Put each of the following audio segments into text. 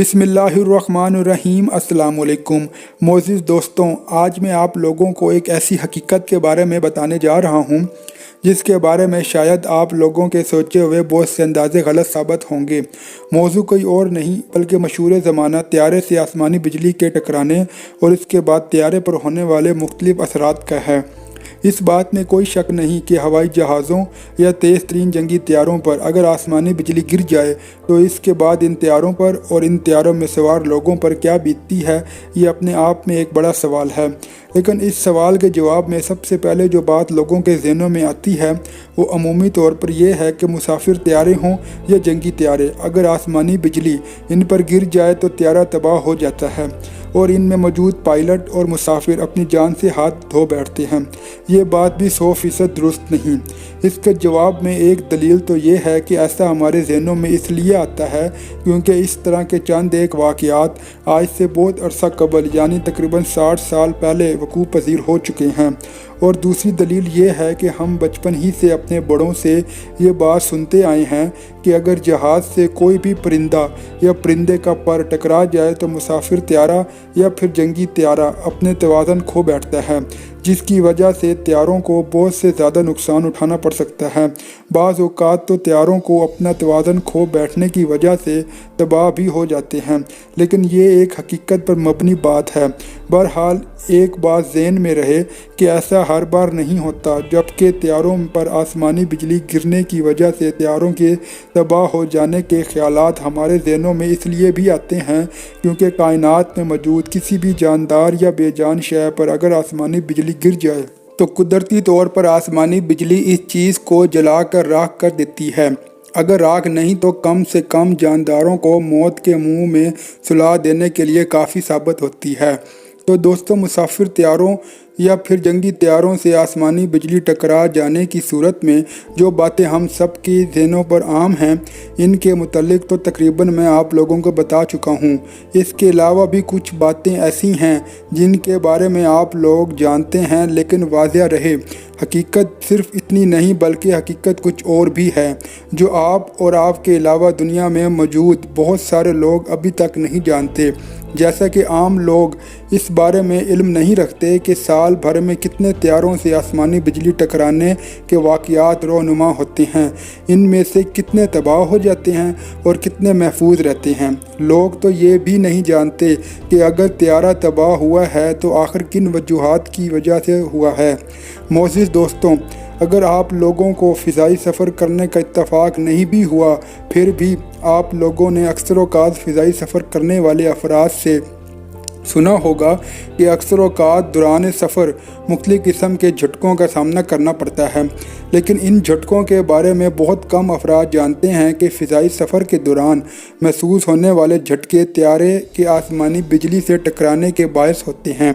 بسم اللہ الرحمن الرحیم۔ السلام علیکم معزز دوستوں، آج میں آپ لوگوں کو ایک ایسی حقیقت کے بارے میں بتانے جا رہا ہوں جس کے بارے میں شاید آپ لوگوں کے سوچے ہوئے بہت سے اندازے غلط ثابت ہوں گے۔ موضوع کوئی اور نہیں بلکہ مشہور زمانہ طیارے سے آسمانی بجلی کے ٹکرانے اور اس کے بعد طیارے پر ہونے والے مختلف اثرات کا ہے۔ اس بات میں کوئی شک نہیں کہ ہوائی جہازوں یا تیز ترین جنگی طیاروں پر اگر آسمانی بجلی گر جائے تو اس کے بعد ان طیاروں پر اور ان طیاروں میں سوار لوگوں پر کیا بیتتی ہے، یہ اپنے آپ میں ایک بڑا سوال ہے۔ لیکن اس سوال کے جواب میں سب سے پہلے جو بات لوگوں کے ذہنوں میں آتی ہے وہ عمومی طور پر یہ ہے کہ مسافر طیارے ہوں یا جنگی طیارے، اگر آسمانی بجلی ان پر گر جائے تو طیارہ تباہ ہو جاتا ہے اور ان میں موجود پائلٹ اور مسافر اپنی جان سے ہاتھ دھو بیٹھتے ہیں۔ یہ بات بھی 100% درست نہیں۔ اس کے جواب میں ایک دلیل تو یہ ہے کہ ایسا ہمارے ذہنوں میں اس لیے آتا ہے کیونکہ اس طرح کے چند ایک واقعات آج سے بہت عرصہ قبل یعنی تقریباً 60 سال پہلے وقوع پذیر ہو چکے ہیں، اور دوسری دلیل یہ ہے کہ ہم بچپن ہی سے اپنے بڑوں سے یہ بات سنتے آئے ہیں کہ اگر جہاز سے کوئی بھی پرندہ یا پرندے کا پر ٹکرا جائے تو مسافر طیارہ یا پھر جنگی طیارہ اپنے توازن کھو بیٹھتا ہے، جس کی وجہ سے طیاروں کو بہت سے زیادہ نقصان اٹھانا پڑ سکتا ہے۔ بعض اوقات تو طیاروں کو اپنا توازن کھو بیٹھنے کی وجہ سے تباہ بھی ہو جاتے ہیں، لیکن یہ ایک حقیقت پر مبنی بات ہے۔ بہرحال ایک بات ذہن میں رہے کہ ایسا ہر بار نہیں ہوتا، جبکہ طیاروں پر آسمانی بجلی گرنے کی وجہ سے طیاروں کے تباہ ہو جانے کے خیالات ہمارے ذہنوں میں اس لیے بھی آتے ہیں کیونکہ کائنات میں موجود کسی بھی جاندار یا بے جان شے پر اگر آسمانی بجلی گر جائے تو قدرتی طور پر آسمانی بجلی اس چیز کو جلا کر راکھ کر دیتی ہے۔ اگر راکھ نہیں تو کم سے کم جانداروں کو موت کے منہ میں سلا دینے کے لیے کافی ثابت ہوتی ہے۔ تو دوستوں، مسافر طیاروں یا پھر جنگی طیاروں سے آسمانی بجلی ٹکرا جانے کی صورت میں جو باتیں ہم سب کے ذہنوں پر عام ہیں، ان کے متعلق تو تقریباً میں آپ لوگوں کو بتا چکا ہوں۔ اس کے علاوہ بھی کچھ باتیں ایسی ہیں جن کے بارے میں آپ لوگ جانتے ہیں، لیکن واضح رہے حقیقت صرف اتنی نہیں بلکہ حقیقت کچھ اور بھی ہے جو آپ اور آپ کے علاوہ دنیا میں موجود بہت سارے لوگ ابھی تک نہیں جانتے۔ جیسا کہ عام لوگ اس بارے میں علم نہیں رکھتے کہ سال بھر میں کتنے طیاروں سے آسمانی بجلی ٹکرانے کے واقعات رونما ہوتے ہیں، ان میں سے کتنے تباہ ہو جاتے ہیں اور کتنے محفوظ رہتے ہیں۔ لوگ تو یہ بھی نہیں جانتے کہ اگر طیارہ تباہ ہوا ہے تو آخر کن وجوہات کی وجہ سے ہوا ہے۔ معزز دوستوں، اگر آپ لوگوں کو فضائی سفر کرنے کا اتفاق نہیں بھی ہوا، پھر بھی آپ لوگوں نے اکثر اوقات فضائی سفر کرنے والے افراد سے سنا ہوگا کہ اکثر اوقات دوران سفر مختلف قسم کے جھٹکوں کا سامنا کرنا پڑتا ہے، لیکن ان جھٹکوں کے بارے میں بہت کم افراد جانتے ہیں کہ فضائی سفر کے دوران محسوس ہونے والے جھٹکے طیارے کے آسمانی بجلی سے ٹکرانے کے باعث ہوتے ہیں۔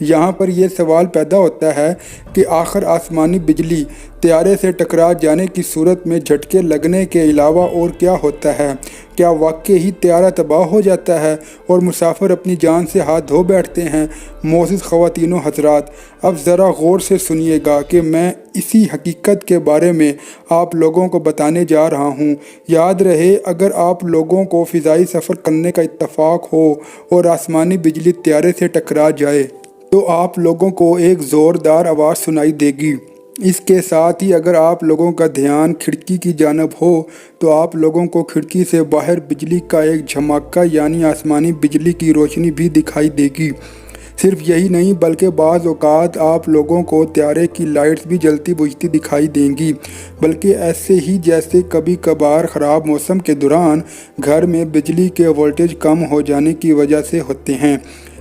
یہاں پر یہ سوال پیدا ہوتا ہے کہ آخر آسمانی بجلی طیارے سے ٹکرا جانے کی صورت میں جھٹکے لگنے کے علاوہ اور کیا ہوتا ہے؟ کیا واقعی ہی طیارہ تباہ ہو جاتا ہے اور مسافر اپنی جان سے ہاتھ دھو بیٹھتے ہیں؟ معزز خواتین و حضرات، اب ذرا غور سے سنیے گا کہ میں اسی حقیقت کے بارے میں آپ لوگوں کو بتانے جا رہا ہوں۔ یاد رہے، اگر آپ لوگوں کو فضائی سفر کرنے کا اتفاق ہو اور آسمانی بجلی طیارے سے ٹکرا جائے تو آپ لوگوں کو ایک زوردار آواز سنائی دے گی۔ اس کے ساتھ ہی اگر آپ لوگوں کا دھیان کھڑکی کی جانب ہو تو آپ لوگوں کو کھڑکی سے باہر بجلی کا ایک جھماکہ یعنی آسمانی بجلی کی روشنی بھی دکھائی دے گی۔ صرف یہی نہیں بلکہ بعض اوقات آپ لوگوں کو طیارے کی لائٹس بھی جلتی بجھتی دکھائی دیں گی، بلکہ ایسے ہی جیسے کبھی کبھار خراب موسم کے دوران گھر میں بجلی کے وولٹیج کم ہو جانے کی وجہ سے ہوتے ہیں۔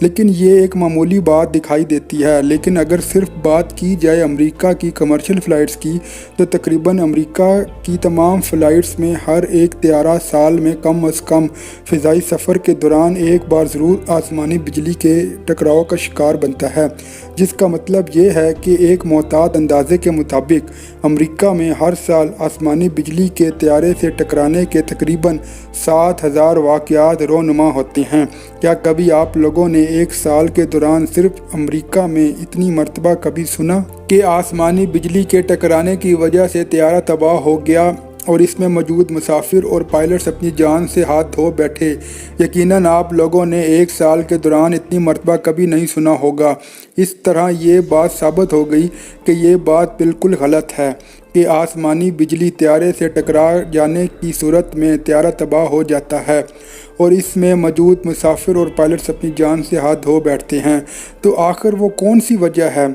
لیکن یہ ایک معمولی بات دکھائی دیتی ہے، لیکن اگر صرف بات کی جائے امریکہ کی کمرشل فلائٹس کی تو تقریباً امریکہ کی تمام فلائٹس میں ہر ایک طیارہ سال میں کم از کم فضائی سفر کے دوران ایک بار ضرور آسمانی بجلی کے ٹکراؤ کا شکار بنتا ہے، جس کا مطلب یہ ہے کہ ایک محتاط اندازے کے مطابق امریکہ میں ہر سال آسمانی بجلی کے طیارے سے ٹکرانے کے تقریباً 7,000 واقعات رونما ہوتے ہیں۔ کیا کبھی آپ لوگوں نے ایک سال کے دوران صرف امریکہ میں اتنی مرتبہ کبھی سنا کہ آسمانی بجلی کے ٹکرانے کی وجہ سے طیارہ تباہ ہو گیا؟ اور اس میں موجود مسافر اور پائلٹس اپنی جان سے ہاتھ دھو بیٹھے۔ یقیناً آپ لوگوں نے 1 سال کے دوران اتنی مرتبہ کبھی نہیں سنا ہوگا۔ اس طرح یہ بات ثابت ہو گئی کہ یہ بات بالکل غلط ہے کہ آسمانی بجلی طیارے سے ٹکرا جانے کی صورت میں طیارہ تباہ ہو جاتا ہے اور اس میں موجود مسافر اور پائلٹس اپنی جان سے ہاتھ دھو بیٹھتے ہیں۔ تو آخر وہ کون سی وجہ ہے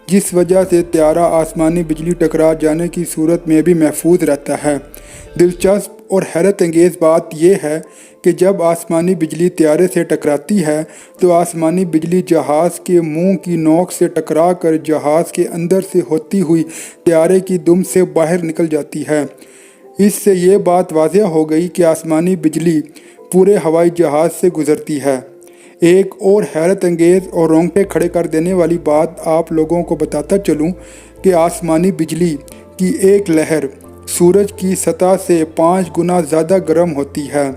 جس وجہ سے طیارہ آسمانی بجلی ٹکرا جانے کی صورت میں بھی محفوظ رہتا ہے؟ دلچسپ اور حیرت انگیز بات یہ ہے کہ جب آسمانی بجلی طیارے سے ٹکراتی ہے تو آسمانی بجلی جہاز کے منہ کی نوک سے ٹکرا کر جہاز کے اندر سے ہوتی ہوئی طیارے کی دم سے باہر نکل جاتی ہے۔ اس سے یہ بات واضح ہو گئی کہ آسمانی بجلی پورے ہوائی جہاز سے گزرتی ہے۔ ایک اور حیرت انگیز اور رونگٹے کھڑے کر دینے والی بات آپ لوگوں کو بتاتا چلوں کہ آسمانی بجلی کی ایک لہر سورج کی سطح سے 5 گنا زیادہ گرم ہوتی ہے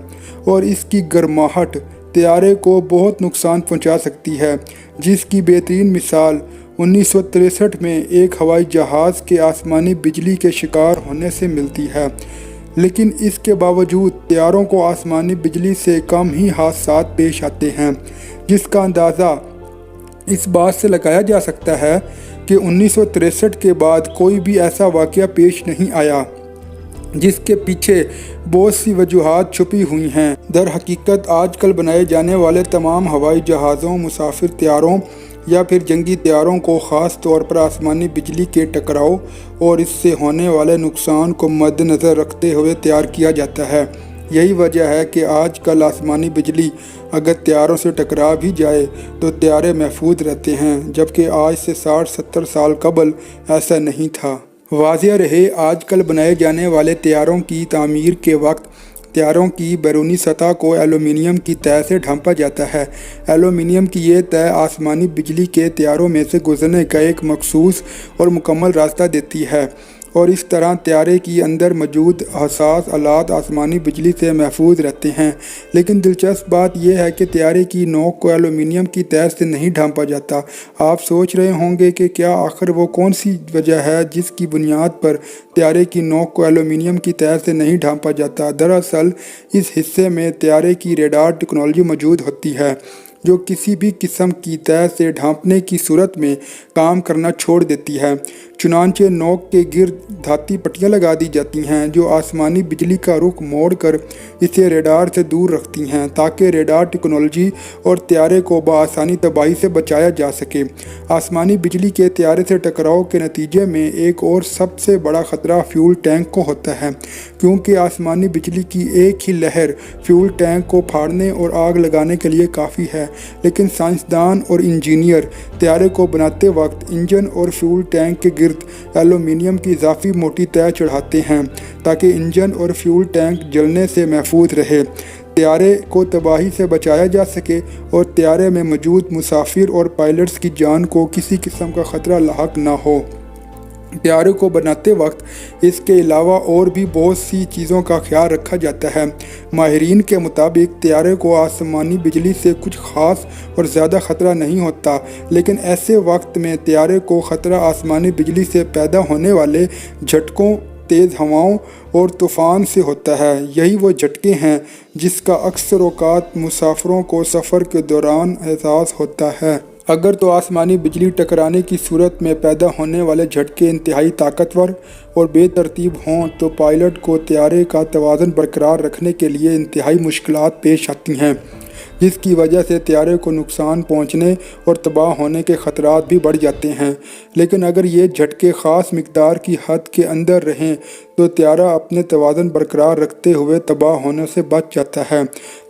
اور اس کی گرماہٹ طیارے کو بہت نقصان پہنچا سکتی ہے، جس کی بہترین مثال 1963 میں ایک ہوائی جہاز کے آسمانی بجلی کے شکار ہونے سے ملتی ہے۔ لیکن اس کے باوجود طیاروں کو آسمانی بجلی سے کم ہی حادثات پیش آتے ہیں، جس کا اندازہ اس بات سے لگایا جا سکتا ہے کہ 1963 کے بعد کوئی بھی ایسا واقعہ پیش نہیں آیا جس کے پیچھے بہت سی وجوہات چھپی ہوئی ہیں۔ در حقیقت آج کل بنائے جانے والے تمام ہوائی جہازوں، مسافر طیاروں یا پھر جنگی طیاروں کو خاص طور پر آسمانی بجلی کے ٹکراؤ اور اس سے ہونے والے نقصان کو مد نظر رکھتے ہوئے تیار کیا جاتا ہے۔ یہی وجہ ہے کہ آج کل آسمانی بجلی اگر طیاروں سے ٹکرا بھی جائے تو طیارے محفوظ رہتے ہیں، جبکہ آج سے 60-70 سال قبل ایسا نہیں تھا۔ واضح رہے، آج کل بنائے جانے والے طیاروں کی تعمیر کے وقت طیاروں کی بیرونی سطح کو ایلومینیم کی تہ سے ڈھانپا جاتا ہے۔ ایلومینیم کی یہ تہ آسمانی بجلی کے طیاروں میں سے گزرنے کا ایک مخصوص اور مکمل راستہ دیتی ہے اور اس طرح طیارے کی اندر موجود حساس آلات آسمانی بجلی سے محفوظ رہتے ہیں۔ لیکن دلچسپ بات یہ ہے کہ طیارے کی نوک کو ایلومینیم کی تہ سے نہیں ڈھانپا جاتا۔ آپ سوچ رہے ہوں گے کہ کیا آخر وہ کون سی وجہ ہے جس کی بنیاد پر طیارے کی نوک کو ایلومینیم کی تہ سے نہیں ڈھانپا جاتا؟ دراصل اس حصے میں طیارے کی ریڈار ٹیکنالوجی موجود ہوتی ہے جو کسی بھی قسم کی تہ سے ڈھانپنے کی صورت میں کام کرنا چھوڑ دیتی ہے۔ چنانچہ نوک کے گرد دھاتی پٹیاں لگا دی جاتی ہیں جو آسمانی بجلی کا رخ موڑ کر اسے ریڈار سے دور رکھتی ہیں تاکہ ریڈار ٹیکنالوجی اور طیارے کو بآسانی تباہی سے بچایا جا سکے۔ آسمانی بجلی کے طیارے سے ٹکراؤ کے نتیجے میں ایک اور سب سے بڑا خطرہ فیول ٹینک کو ہوتا ہے، کیونکہ آسمانی بجلی کی ایک ہی لہر فیول ٹینک کو پھاڑنے اور آگ لگانے کے لیے کافی ہے۔ لیکن سائنسدان اور انجینئر طیارے کو بناتے وقت انجن اور فیول ٹینک کے گرد ایلومینیم کی اضافی موٹی تہ چڑھاتے ہیں تاکہ انجن اور فیول ٹینک جلنے سے محفوظ رہے، طیارے کو تباہی سے بچایا جا سکے اور طیارے میں موجود مسافر اور پائلٹس کی جان کو کسی قسم کا خطرہ لاحق نہ ہو۔ طیارے کو بناتے وقت اس کے علاوہ اور بھی بہت سی چیزوں کا خیال رکھا جاتا ہے۔ ماہرین کے مطابق طیارے کو آسمانی بجلی سے کچھ خاص اور زیادہ خطرہ نہیں ہوتا، لیکن ایسے وقت میں طیارے کو خطرہ آسمانی بجلی سے پیدا ہونے والے جھٹکوں، تیز ہواؤں اور طوفان سے ہوتا ہے۔ یہی وہ جھٹکے ہیں جس کا اکثر اوقات مسافروں کو سفر کے دوران احساس ہوتا ہے۔ اگر تو آسمانی بجلی ٹکرانے کی صورت میں پیدا ہونے والے جھٹکے انتہائی طاقتور اور بے ترتیب ہوں تو پائلٹ کو طیارے کا توازن برقرار رکھنے کے لیے انتہائی مشکلات پیش آتی ہیں، جس کی وجہ سے طیارے کو نقصان پہنچنے اور تباہ ہونے کے خطرات بھی بڑھ جاتے ہیں۔ لیکن اگر یہ جھٹکے خاص مقدار کی حد کے اندر رہیں تو طیارہ اپنے توازن برقرار رکھتے ہوئے تباہ ہونے سے بچ جاتا ہے۔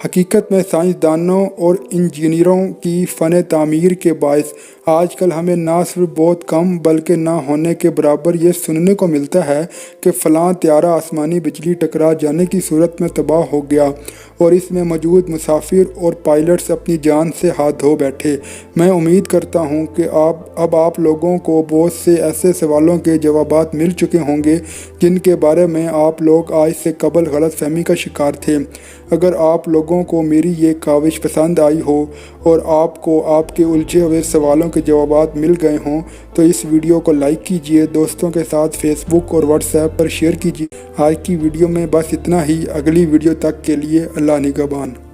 حقیقت میں سائنسدانوں اور انجینئروں کی فن تعمیر کے باعث آج کل ہمیں نہ صرف بہت کم بلکہ نہ ہونے کے برابر یہ سننے کو ملتا ہے کہ فلاں طیارہ آسمانی بجلی ٹکرا جانے کی صورت میں تباہ ہو گیا اور اس میں موجود مسافر اور پائلٹس اپنی جان سے ہاتھ دھو بیٹھے۔ میں امید کرتا ہوں کہ اب آپ لوگوں کو بہت سے ایسے سوالوں کے جوابات مل چکے ہوں گے جن کے بارے میں آپ لوگ آج سے قبل غلط فہمی کا شکار تھے۔ اگر آپ لوگوں کو میری یہ کاوش پسند آئی ہو اور آپ کو آپ کے الجھے ہوئے سوالوں کے جوابات مل گئے ہوں تو اس ویڈیو کو لائک کیجئے، دوستوں کے ساتھ فیس بک اور واٹس ایپ پر شیئر کیجئے۔ آج کی ویڈیو میں بس اتنا ہی، اگلی ویڈیو تک کے لیے اللہ نگہبان۔